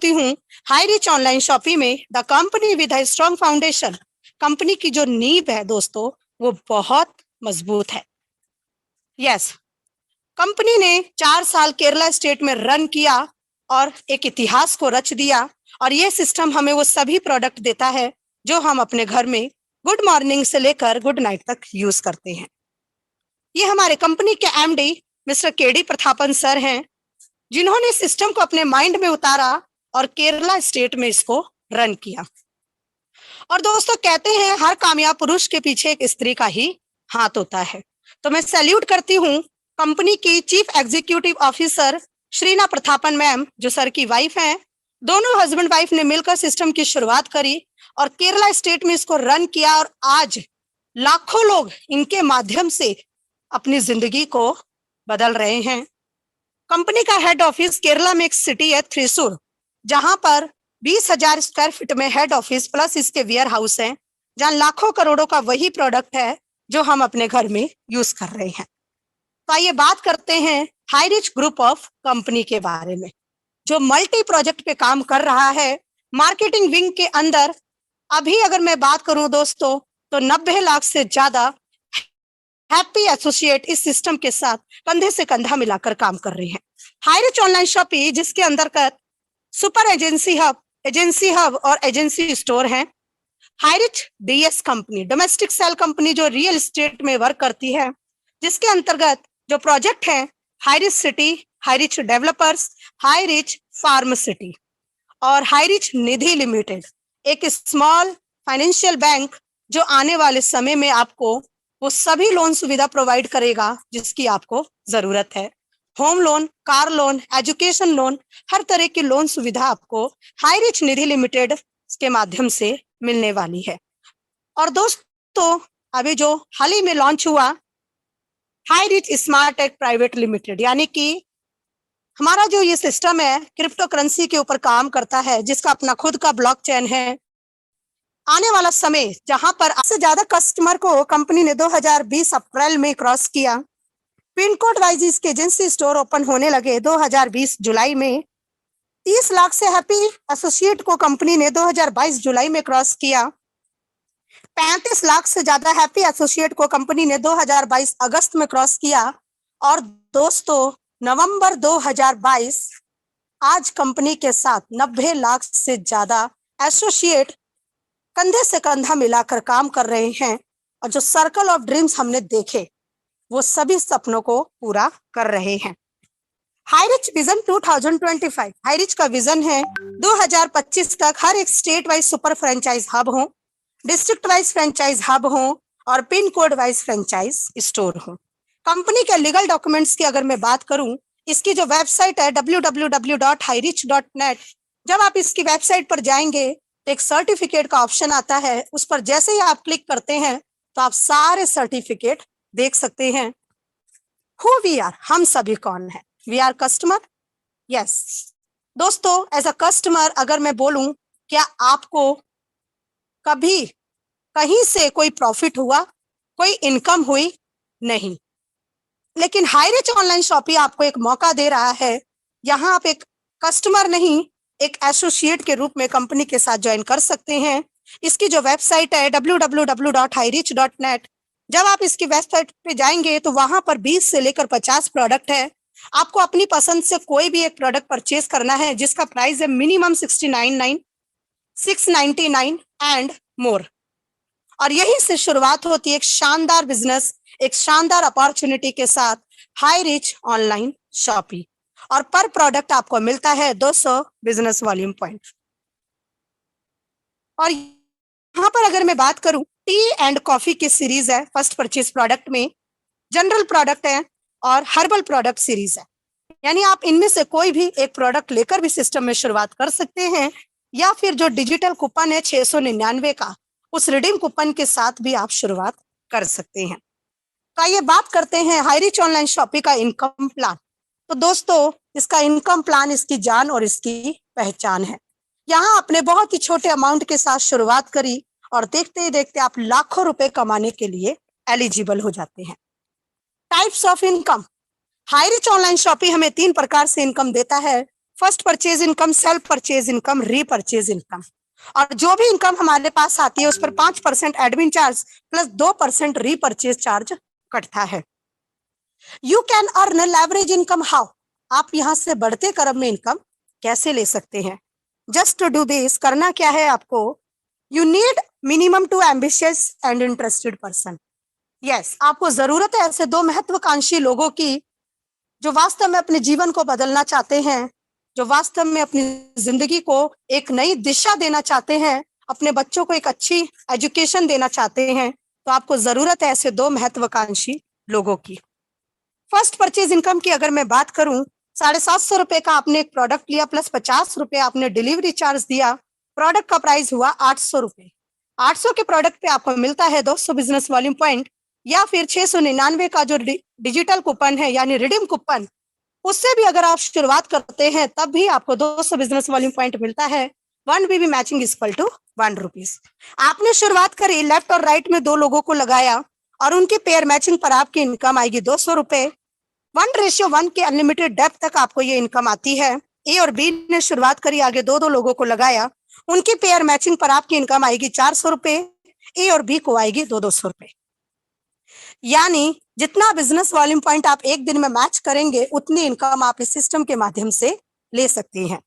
करती हूँ high rich online shopping में the company with a strong foundation. Company की जो नींव है दोस्तों वो बहुत मजबूत है। यस, कंपनी ने 4 साल केरला स्टेट में रन किया और एक इतिहास को रच दिया। और ये सिस्टम हमें वो सभी प्रोडक्ट देता है जो हम अपने घर में गुड मॉर्निंग से लेकर गुड नाइट तक यूज करते हैं। ये हमारे कंपनी के MD mister KD Prathapan sir हैं, जिन्होंने सिस्टम को अपने माइंड में उतारा और केरला स्टेट में इसको रन किया। और दोस्तों कहते हैं हर कामयाब पुरुष के पीछे एक स्त्री का ही हाथ होता है। तो मैं सैल्यूट करती हूँ कंपनी की chief executive officer Shreena Prathapan ma'am, जो सर की वाइफ हैं। दोनों हस्बैंड वाइफ ने मिलकर सिस्टम की शुरुआत करी और केरला स्टेट में इसको रन किया और आज लाखों लोग इनके माध्यम से अपनी जिंदगी को बदल रहे हैं। कंपनी का हेड ऑफिस केरला में एक सिटी है थ्रिसुर, जहां पर 20,000 स्क्वायर फीट में हेड ऑफिस प्लस इसके वेयर हाउस है, जहां लाखों करोड़ों का वही प्रोडक्ट है जो हम अपने घर में यूज कर रहे हैं। तो आइए बात करते हैं high rich group of company के बारे में, जो मल्टी प्रोजेक्ट पे काम कर रहा है। मार्केटिंग विंग के अंदर अभी अगर मैं बात करूं दोस्तों तो 90 लाख से ज्यादा हैप्पी एसोसिएट इस सिस्टम के साथ कंधे से कंधा मिलाकर काम कर रहे हैं। हाई रिच ऑनलाइन शॉपिंग जिसके अंतर्गत सुपर एजेंसी हब और एजेंसी स्टोर हैं। Highrich DS company, domestic sale company, जो रियल एस्टेट में वर्क करती है, जिसके अंतर्गत जो प्रोजेक्ट है Highrich city, Highrich developers, Highrich farm city और हाई रिच निधि लिमिटेड, एक स्मॉल फाइनेंशियल बैंक जो आने वाले समय में आपको वो सभी लोन सुविधा प्रोवाइड करेगा जिसकी आपको जरूरत है। Home loan, car loan, education loan, हर तरह की लोन सुविधा आपको हाई रिच निधि लिमिटेड के माध्यम से मिलने वाली है। और दोस्तों अभी जो हाल ही में लॉन्च हुआ Highrich smart tech private limited, यानी कि हमारा जो ये सिस्टम है क्रिप्टो करेंसी के ऊपर काम करता है, जिसका अपना खुद का ब्लॉकचेन है। आने वाला समय जहां पर सबसे ज्यादा कस्टमर को कंपनी ने 2020 अप्रैल में क्रॉस किया। पिन कोड वाइज इसके एजेंसी स्टोर ओपन होने लगे 2020 जुलाई में। 30 लाख से हैप्पी एसोसिएट को कंपनी ने 2022 जुलाई में क्रॉस किया। 35 लाख से ज्यादा हैप्पी एसोसिएट को कंपनी ने 2022 अगस्त में क्रॉस किया। और दोस्तों नवंबर 2022 आज कंपनी के साथ 90 लाख से ज्यादा एसोसिएट कंधे से कंधा मिलाकर काम कर रहे हैं। और जो सर्कल ऑफ ड्रीम्स हमने देखे वो सभी सपनों को पूरा कर रहे हैं। High rich vision 2025, high rich का विजन है 2025 तक हर एक state wise super franchise hub हो, डिस्ट्रिक्ट वाइज फ्रेंचाइज हब हो और pin code wise franchise store हो। कंपनी के लीगल डॉक्यूमेंट्स की अगर मैं बात करूं, इसकी जो वेबसाइट है www.hirich.net, जब आप इसकी वेबसाइट पर जाएंगे तो एक सर्टिफिकेट का ऑप्शन आता है, उस पर जैसे ही आप क्लिक करते हैं तो आप सारे सर्टिफिकेट देख सकते हैं। हु वी आर, हम सभी कौन है? We are customer. यस दोस्तों, एज अ कस्टमर अगर मैं बोलूं, क्या आपको कभी कहीं से कोई प्रॉफिट हुआ, कोई इनकम हुई? नहीं। लेकिन हाई रिच ऑनलाइन शॉपिंग आपको एक मौका दे रहा है। यहाँ आप एक कस्टमर नहीं, एक एसोसिएट के रूप में कंपनी के साथ ज्वाइन कर सकते हैं। इसकी जो वेबसाइट है www.hirich.net, जब आप इसकी वेबसाइट पे जाएंगे तो वहां पर 20 से लेकर 50 प्रोडक्ट है। आपको अपनी पसंद से कोई भी एक प्रोडक्ट परचेज करना है जिसका प्राइस है मिनिमम 69.9, 699 एंड मोर। और यहीं से शुरुआत होती है एक शानदार बिजनेस, एक शानदार अपॉर्चुनिटी के साथ हाई रिच ऑनलाइन शॉपिंग। और पर प्रोडक्ट आपको मिलता है 200 बिजनेस वॉल्यूम पॉइंट। और यहाँ पर अगर मैं बात करूं, टी एंड कॉफी की सीरीज है फर्स्ट परचेज प्रोडक्ट में, जनरल प्रोडक्ट है और हर्बल प्रोडक्ट सीरीज है। यानी आप इनमें से कोई भी एक प्रोडक्ट लेकर भी सिस्टम में शुरुआत कर सकते हैं, या फिर जो डिजिटल कूपन है 699 का, उस रिडीम कूपन के साथ भी आप शुरुआत कर सकते हैं। तो आइए बात करते हैं हाई रिच ऑनलाइन शॉपिंग का इनकम प्लान। तो दोस्तों इसका इनकम प्लान इसकी जान और इसकी पहचान है। यहाँ आपने बहुत ही छोटे अमाउंट के साथ शुरुआत करी और देखते ही देखते आप लाखों रुपए कमाने के लिए एलिजिबल हो जाते हैं। Types of income, high rich online shopping हमें 3 प्रकार से इनकम देता है। First purchase income, self purchase income, repurchase income. और जो भी इनकम हमारे पास आती है उस पर 5% admin charge plus 2% repurchase charge कटता है। You can earn leverage income how, आप यहां से बढ़ते क्रम में इनकम कैसे ले सकते हैं। जस्ट टू डू दिस, करना क्या है आपको, you need minimum two ambitious and interested person. Yes, आपको जरूरत है ऐसे 2 महत्वाकांक्षी लोगों की जो वास्तव में अपने जीवन को बदलना चाहते हैं, जो वास्तव में अपनी जिंदगी को एक नई दिशा देना चाहते हैं, अपने बच्चों को एक अच्छी एजुकेशन देना चाहते हैं। तो आपको जरूरत है ऐसे 2 महत्वाकांक्षी लोगों की। फर्स्ट परचेज इनकम की अगर मैं बात करूं, 750 रुपए का आपने एक प्रोडक्ट लिया प्लस 50 रुपए आपने डिलीवरी चार्ज दिया, प्रोडक्ट का प्राइस हुआ 800 रुपए। 800 के प्रोडक्ट पे आपको मिलता है 200 बिजनेस वॉल्यूम पॉइंट या फिर 699 का जो डिजिटल कूपन है यानी रिडीम कूपन, उससे भी अगर आप शुरुआत करते हैं तब भी आपको 200 बिजनेस वॉल्यूम पॉइंट मिलता है। 1 BB matching equal to 1 rupees. आपने शुरुआत करी, लेफ्ट और राइट में 2 लोगों को लगाया और उनकी पेयर मैचिंग पर आपकी इनकम आएगी 200 रुपए। 1:1 के अनलिमिटेड डेप्थ तक आपको ये इनकम आती है। ए और बी ने शुरुआत करी, आगे 2 लोगों को लगाया, उनकी पेयर मैचिंग पर आपकी इनकम आएगी 400 रुपए, ए और बी को आएगी 200 रुपए। यानी जितना बिजनेस वॉल्यूम पॉइंट आप एक दिन में मैच करेंगे उतनी इनकम आप इस सिस्टम के माध्यम से ले सकते हैं।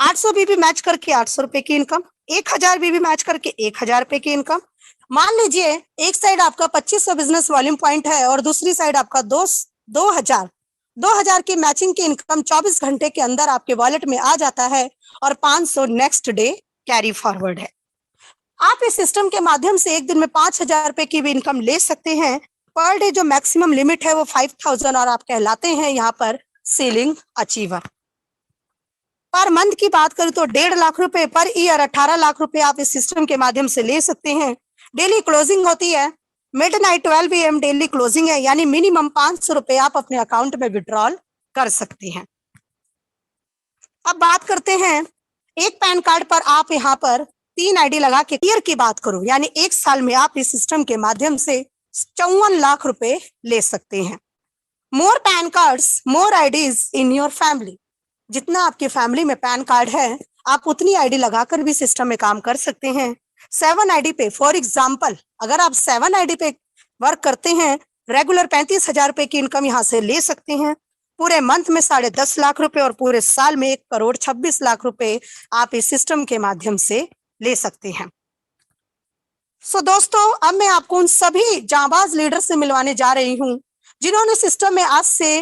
800 बीबी मैच करके 800 रुपए की इनकम, 1000 बीबी मैच करके 1000 रुपए की इनकम। मान लीजिए एक साइड आपका 2500 बिजनेस वॉल्यूम पॉइंट है और दूसरी साइड आपका 2000 की मैचिंग की इनकम 24 घंटे के अंदर आपके वॉलेट में आ जाता है और 500 नेक्स्ट डे कैरी फॉरवर्ड है। आप इस सिस्टम के माध्यम से एक दिन में 5000 रुपए की भी इनकम ले सकते हैं। पर डे जो मैक्सिमम लिमिट है वो 5000 और आप कहलाते हैं यहाँ पर सीलिंग अचीवर। पर मंथ की बात करें तो 1.5 लाख रुपए, पर ईयर 18 लाख रुपए आप इस सिस्टम के माध्यम से ले सकते हैं। डेली क्लोजिंग होती है मिडनाइट 12 PM डेली क्लोजिंग है, यानी मिनिमम 500 रुपए आप अपने अकाउंट में विड्रॉल कर सकते हैं। अब बात करते हैं एक पैन कार्ड पर आप यहाँ पर 3 ID लगा के ईयर की बात करूं, यानी 1 साल में आप इस सिस्टम के माध्यम से 54 लाख रुपए ले सकते हैं। More PAN cards more IDs in your family, जितना आपकी फैमिली में पैन कार्ड है आप उतनी आईडी लगाकर भी सिस्टम में काम कर सकते हैं। 7 ID पे, फॉर एग्जाम्पल अगर आप 7 ID पे वर्क करते हैं, रेगुलर 35,000 रुपए की इनकम यहाँ से ले सकते हैं। पूरे मंथ में 10.5 लाख रुपए और पूरे साल में 1,26,00,000 रुपए आप इस सिस्टम के माध्यम से ले सकते हैं। सो दोस्तों, अब मैं आपको उन सभी जांबाज लीडर से मिलवाने जा रही हूं जिन्होंने सिस्टम में आज से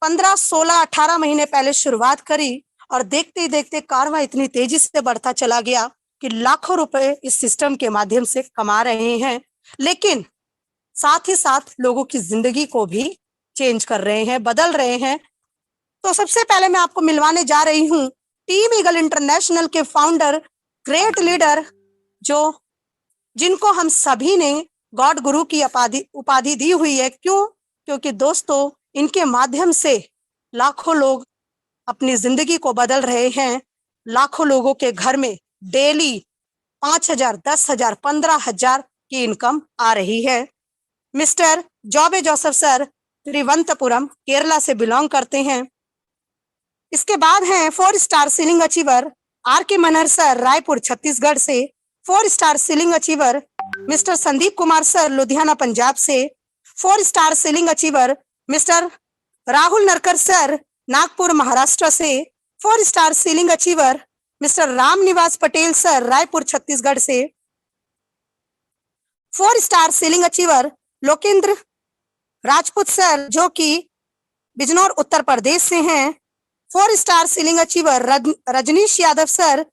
15, 16, 18 महीने पहले शुरुआत करी और देखते ही देखते कारवां इतनी तेजी से बढ़ता चला गया कि लाखों रुपए इस सिस्टम के माध्यम से कमा रहे हैं, लेकिन साथ ही साथ लोगों की जिंदगी को भी चेंज कर रहे हैं, बदल रहे हैं। तो सबसे पहले मैं आपको मिलवाने जा रही हूँ टीम ईगल इंटरनेशनल के फाउंडर, ग्रेट लीडर, जिनको हम सभी ने गॉड गुरु की उपाधि दी हुई है। क्यों? क्योंकि दोस्तों इनके माध्यम से लाखों लोग अपनी जिंदगी को बदल रहे हैं। लाखों लोगों के घर में डेली 5,000, 10,000, 15,000 की इनकम आ रही है। मिस्टर जॉबे जोसेफ सर तिरुवनंतपुरम केरला से बिलोंग करते हैं। इसके बाद हैं 4 star ceiling achiever R.K. Manhar sir Raipur Chhattisgarh से। 4 star ceiling achiever mister Sandeep Kumar sir Ludhiana Punjab से। 4 star ceiling achiever mister Rahul Narkar sir Nagpur Maharashtra से। 4 star ceiling achiever mister Ram Niwas Patel sir Raipur Chhattisgarh से। 4 star ceiling achiever Lokendra Rajput sir जो कि बिजनौर उत्तर प्रदेश से हैं। 4 star ceiling achiever Rajneesh Yadav sir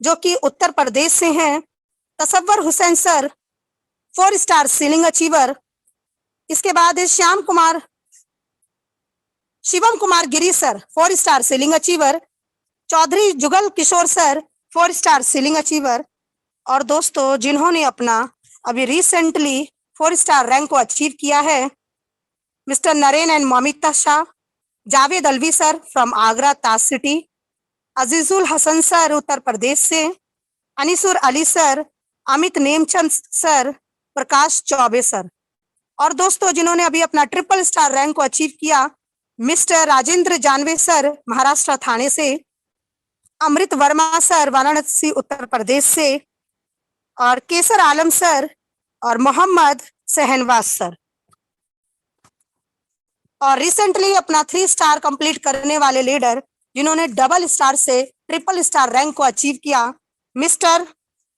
जो कि उत्तर प्रदेश से हैं। Tasawwar Hussain sir 4 star ceiling achiever. इसके बाद है Shivam Kumar Giri sir 4 star ceiling achiever. Chaudhary Jugal Kishore sir 4 star ceiling achiever. और दोस्तों जिन्होंने अपना अभी रिसेंटली 4 स्टार रैंक को अचीव किया है, mister Naren and Mamita Shah, Javed Alvi sir from Agra Taj city, Azizul Hasan sir उत्तर प्रदेश से, अनीसुर अली सर, अमित नेमचंद सर, प्रकाश चौबे सर। और दोस्तों जिन्होंने अभी अपना 3 स्टार रैंक को अचीव किया, मिस्टर राजेंद्र जानवे सर महाराष्ट्र थाने से, अमृत वर्मा सर वाराणसी उत्तर प्रदेश से, और केसर आलम सर और मोहम्मद सहनवाज सर। और रिसेंटली अपना 3 स्टार कंप्लीट करने वाले लीडर जिन्होंने डबल स्टार से ट्रिपल स्टार रैंक को अचीव किया, मिस्टर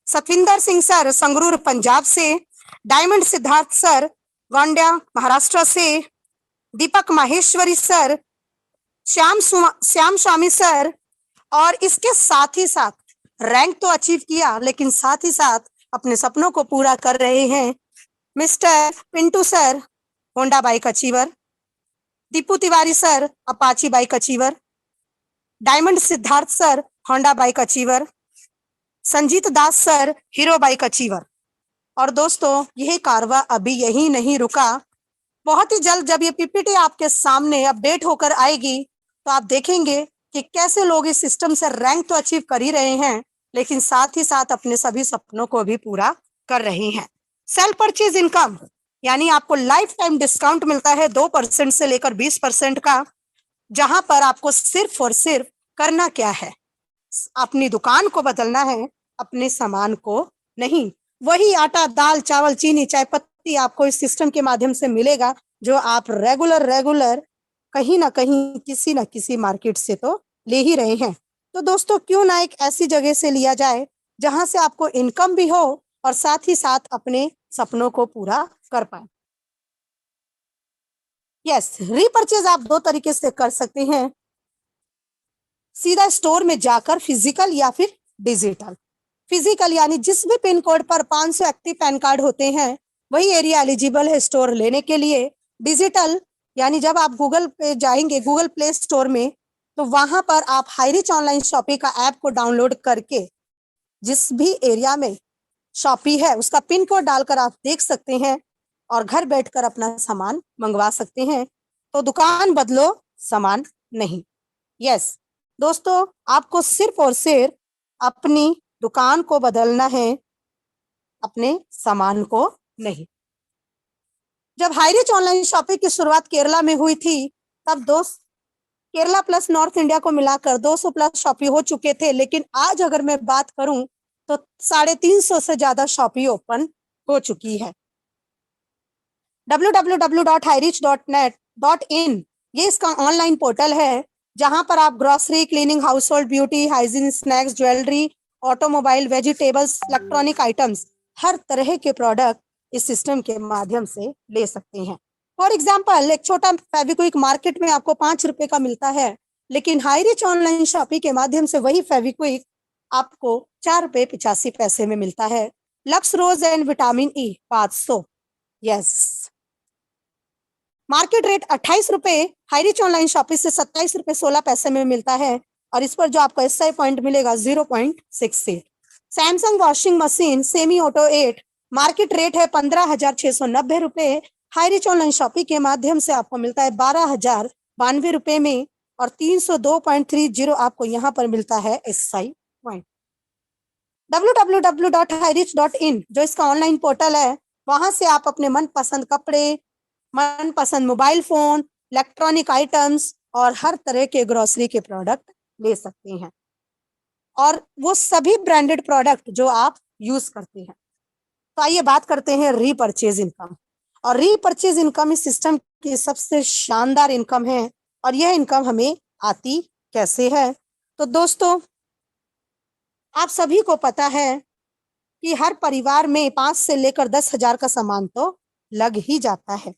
सतविंदर सिंह सर संगरूर पंजाब से, डायमंड सिद्धार्थ सर गोंडिया महाराष्ट्र से, दीपक माहेश्वरी सर, श्याम स्वामी सर, और इसके साथ ही साथ रैंक तो अचीव किया लेकिन साथ ही साथ अपने सपनों को पूरा कर रहे हैं mister Pintu sir Honda bike achiever, Deepu Tiwari sir Apache bike achiever, diamond Siddharth sir Honda bike achiever, Sanjeet Das sir Hero bike achiever. और दोस्तों यह कारवा अभी यही नहीं रुका, बहुत ही जल्द जब ये पीपीटी आपके सामने अपडेट होकर आएगी तो आप देखेंगे कि कैसे लोग इस सिस्टम से रैंक तो अचीव कर ही रहे हैं लेकिन साथ ही साथ अपने सभी सपनों को भी पूरा कर रहे हैं। सेल्फ परचेज इनकम यानी आपको लाइफ टाइम डिस्काउंट मिलता है 2% से लेकर 20% का, जहां पर आपको सिर्फ और सिर्फ करना क्या है, अपनी दुकान को बदलना है, अपने सामान को नहीं। वही आटा दाल चावल चीनी चाय पत्ती आपको इस सिस्टम के माध्यम से मिलेगा जो आप रेगुलर कहीं ना कहीं किसी ना किसी मार्केट से तो ले ही रहे हैं। तो दोस्तों क्यों ना एक ऐसी जगह से लिया जाए जहां से आपको इनकम भी हो और साथ ही साथ अपने सपनों को पूरा कर पाए। यस, रीपरचेज आप 2 तरीके से कर सकते हैं, सीधा स्टोर में जाकर फिजिकल या फिर डिजिटल। फिजिकल यानी जिस भी पिन कोड पर 500 एक्टिव पैन कार्ड होते हैं वही एरिया एलिजिबल है स्टोर लेने के लिए। डिजिटल यानी जब आप गूगल पे जाएंगे, गूगल प्ले स्टोर में, तो वहां पर आप हाईरिच ऑनलाइन शॉपिंग का ऐप को डाउनलोड करके जिस भी एरिया में शॉपी है उसका पिन कोड डालकर आप देख सकते हैं और घर बैठकर अपना सामान मंगवा सकते हैं। तो दुकान बदलो सामान नहीं। यस दोस्तों, आपको सिर्फ और सिर्फ अपनी दुकान को बदलना है, अपने सामान को नहीं। जब हाईरिच ऑनलाइन शॉपिंग की शुरुआत केरला में हुई थी तब केरला प्लस नॉर्थ इंडिया को मिलाकर 200 प्लस शॉपी हो चुके थे, लेकिन आज अगर मैं बात करूं तो 350 से ज्यादा शॉपी ओपन हो चुकी है। www.hirich.net.in ये इसका ऑनलाइन पोर्टल है जहां पर आप grocery, cleaning, household, beauty, hygiene, snacks, jewellery, automobile, vegetables, electronic items, हर तरह के प्रोडक्ट इस सिस्टम के माध्यम से ले सकते हैं। फॉर एग्जाम्पल, एक छोटा फेविक्विक मार्केट में आपको 5 रुपए का मिलता है, लेकिन हाईरिच ऑनलाइन शॉपिंग के माध्यम से वही फेविक्विक आपको 4 रुपए 85 पैसे में मिलता है। Lux rose and vitamin E 500। Yes, market rate 28 रुपए, हाईरिच ऑनलाइन शॉपिंग से 27 रुपए 16 पैसे में मिलता है और इस पर जो आपको एसआई पॉइंट मिलेगा 0.68। Samsung washing machine semi auto 8 market rate है 15,690 रुपए, हाईरिच ऑनलाइन शॉपिंग के माध्यम से आपको मिलता है 12,092 रुपए में और 302.30 आपको यहाँ पर मिलता है एसआई पॉइंट। www.hirich.in जो इसका ऑनलाइन पोर्टल है, वहां से आप अपने मनपसंद कपड़े, मनपसंद मोबाइल फोन, इलेक्ट्रॉनिक आइटम्स और हर तरह के ग्रोसरी के प्रोडक्ट ले सकते हैं और वो सभी ब्रांडेड प्रोडक्ट जो आप यूज करते हैं। तो आइए बात करते हैं रीपरचेज इनकम। और रीपरचेज इनकम इस सिस्टम की सबसे शानदार इनकम है और यह इनकम हमें आती कैसे है। तो दोस्तों आप सभी को पता है कि हर परिवार में 5 से लेकर 10,000 का सामान तो लग ही जाता है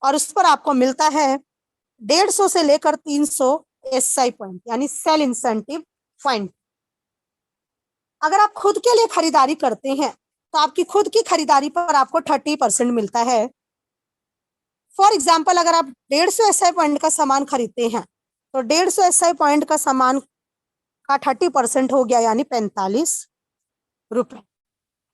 और उस पर आपको मिलता है 150 से लेकर 300 एसआई पॉइंट यानी सेल इंसेंटिव पॉइंट। अगर आप खुद के लिए खरीदारी करते हैं तो आपकी खुद की खरीदारी पर आपको 30% मिलता है। फॉर एग्जाम्पल, अगर आप 150 एसआई पॉइंट का सामान खरीदते हैं तो 150 एसआई पॉइंट का सामान का 30% हो गया यानी 45 रुपए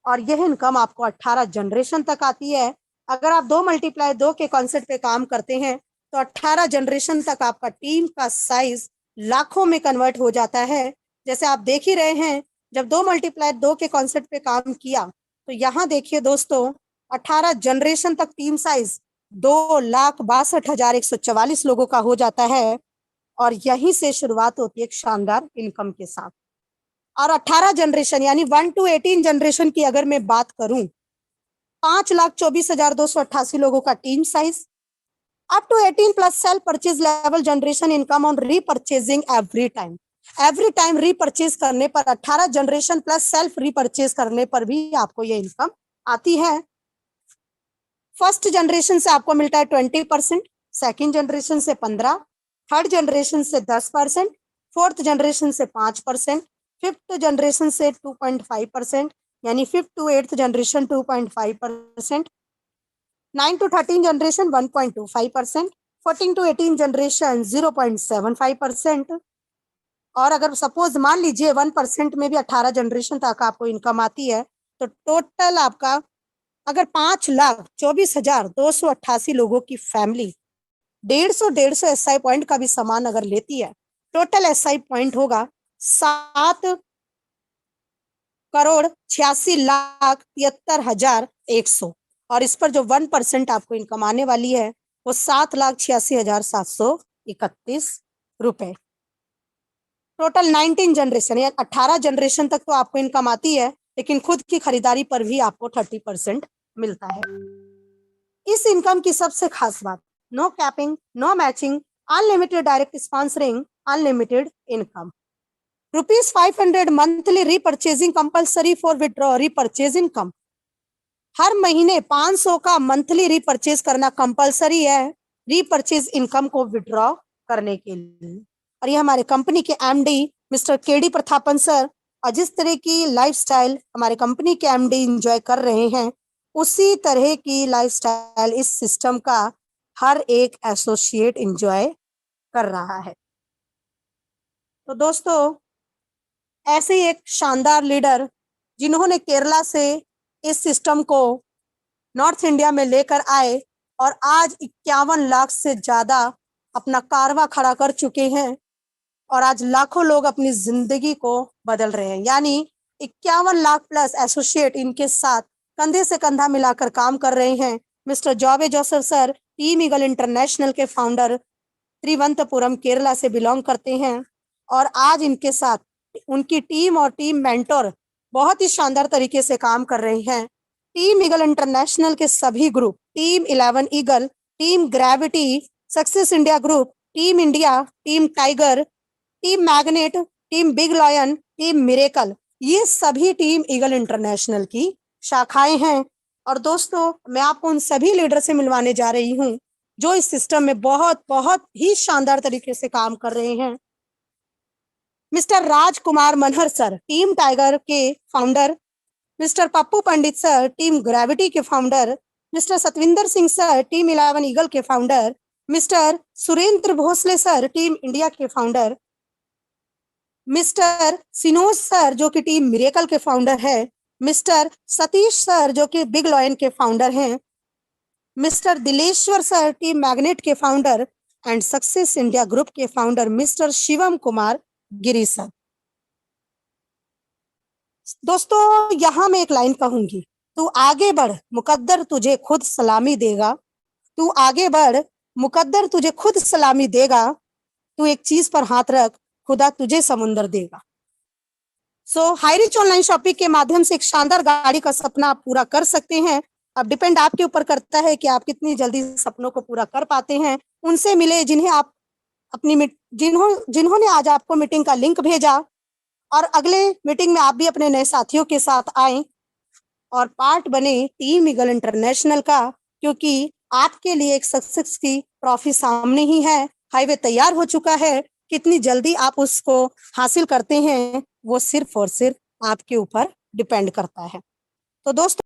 और यह इनकम आपको 18 जनरेशन तक आती है। अगर आप 2x2 के कॉन्सेप्ट पे काम करते हैं तो 18 जनरेशन तक आपका टीम का साइज लाखों में कन्वर्ट हो जाता है। जैसे आप देख ही रहे हैं, जब 2x2 के कॉन्सेप्ट पे काम किया तो यहाँ देखिए दोस्तों 18 जनरेशन तक टीम साइज 2,62,144 लोगों का हो जाता है और यहीं से शुरुआत होती है एक शानदार इनकम के साथ। और 18 जनरेशन यानी 1 to 18 जनरेशन की अगर मैं बात करूं, 5,24,288 लोगों का team size, up to 18 plus self purchase level generation income on repurchasing every time repurchase करने पर 18 जनरेशन प्लस सेल्फ रीपरचेज करने पर भी आपको ये इनकम आती है। फर्स्ट जनरेशन से आपको मिलता है 20%, सेकेंड जनरेशन से 15%, थर्ड जनरेशन से 10%, फोर्थ जनरेशन से 5%, फिफ्थ जनरेशन से 2.5%, यानी fifth to eighth generation 2.5%, 9 to 13 generation 1.25%, 14 to 18 generation 0.75%। और अगर सपोज मान लीजिए 1% में भी 18 जनरेशन तक आपको इनकम आती है, तो टोटल आपका अगर 5,24,288 लोगों की फैमिली 150 एसआई पॉइंट का भी सामान अगर लेती है, टोटल एसआई पॉइंट होगा 7,86,73,100 और इस पर जो 1% आपको इनकम आने वाली है वो 7,86,731 रुपए। टोटल 19 जनरेशन या 18 जनरेशन तक तो आपको इनकम आती है, लेकिन खुद की खरीदारी पर भी आपको 30% मिलता है। इस इनकम की सबसे खास बात, no capping, no matching, unlimited direct sponsoring, unlimited income. ₹500 monthly repurchasing compulsory for withdraw repurchase income. हर महीने 500 का मंथली रीपरचेज करना कंपलसरी है रीपरचेज इनकम को विड्रॉ करने के लिए। और ये हमारे कंपनी के MD mister KD Prathapan sir, और जिस तरह की लाइफस्टाइल हमारे कंपनी के एमडी एंजॉय कर रहे हैं, उसी तरह की लाइफस्टाइल इस सिस्टम का हर एक एसोसिएट एंजॉय कर रहा है। तो दोस्तों, ऐसे ही एक शानदार लीडर जिन्होंने केरला से इस सिस्टम को नॉर्थ इंडिया में लेकर आए और आज 51 लाख से ज्यादा अपना कारवां खड़ा कर चुके हैं और आज लाखों लोग अपनी जिंदगी को बदल रहे हैं। यानी 51 लाख प्लस एसोसिएट इनके साथ कंधे से कंधा मिलाकर काम कर रहे हैं। Mister Joby Joseph sir team Eagle International के फाउंडर त्रिवंतपुरम केरला से बिलोंग करते हैं और आज इनके साथ उनकी टीम और टीम मेंटोर बहुत ही शानदार तरीके से काम कर रहे हैं। टीम ईगल इंटरनेशनल के सभी group, team 11 eagle, team gravity, success India group, team India, team tiger, team magnet, team big lion, team miracle, ये सभी टीम ईगल इंटरनेशनल की शाखाएं हैं। और दोस्तों, मैं आपको उन सभी लीडर से मिलवाने जा रही हूं जो इस सिस्टम में बहुत बहुत ही शानदार तरीके से काम कर रहे हैं। Mister Rajkumar Manhar sir team Tiger के founder, mister Pappu Pandit sir team Gravity के founder, mister Satvinder Singh sir team 11 Eagle के founder, mister Surendra Bhosale sir team India के फाउंडर, मिस्टर सिनोज सर जो कि टीम मिरेकल के फाउंडर है, मिस्टर सतीश सर जो कि बिग लॉयन के फाउंडर हैं, mister Dileshwar sir team Magnet के founder and Success India group के founder mister Shivam Kumar Giri sir. दोस्तों, यहां मैं एक लाइन कहूंगी, तू आगे बढ़ मुकद्दर तुझे खुद सलामी देगा। तू आगे बढ़ मुकद्दर तुझे खुद सलामी देगा। तू एक चीज पर हाथ रख, खुदा तुझे समुंदर देगा। सो हाईरिच ऑनलाइन शॉपिंग के माध्यम से एक शानदार गाड़ी का सपना आप पूरा कर सकते हैं। अब डिपेंड आपके ऊपर करता है कि आप कितनी जल्दी सपनों को पूरा कर पाते हैं। उनसे मिले जिन्हें आप अपनी जिन्होंने आज आपको मीटिंग का लिंक भेजा, और अगले मीटिंग में आप भी अपने नए साथियों के साथ आए और पार्ट बने टीम ईगल इंटरनेशनल का, क्योंकि आपके लिए एक सक्सेस की ट्रॉफी सामने ही है। हाईवे तैयार हो चुका है, कितनी जल्दी आप उसको हासिल करते हैं वो सिर्फ और सिर्फ आपके ऊपर डिपेंड करता है। तो दोस्तों,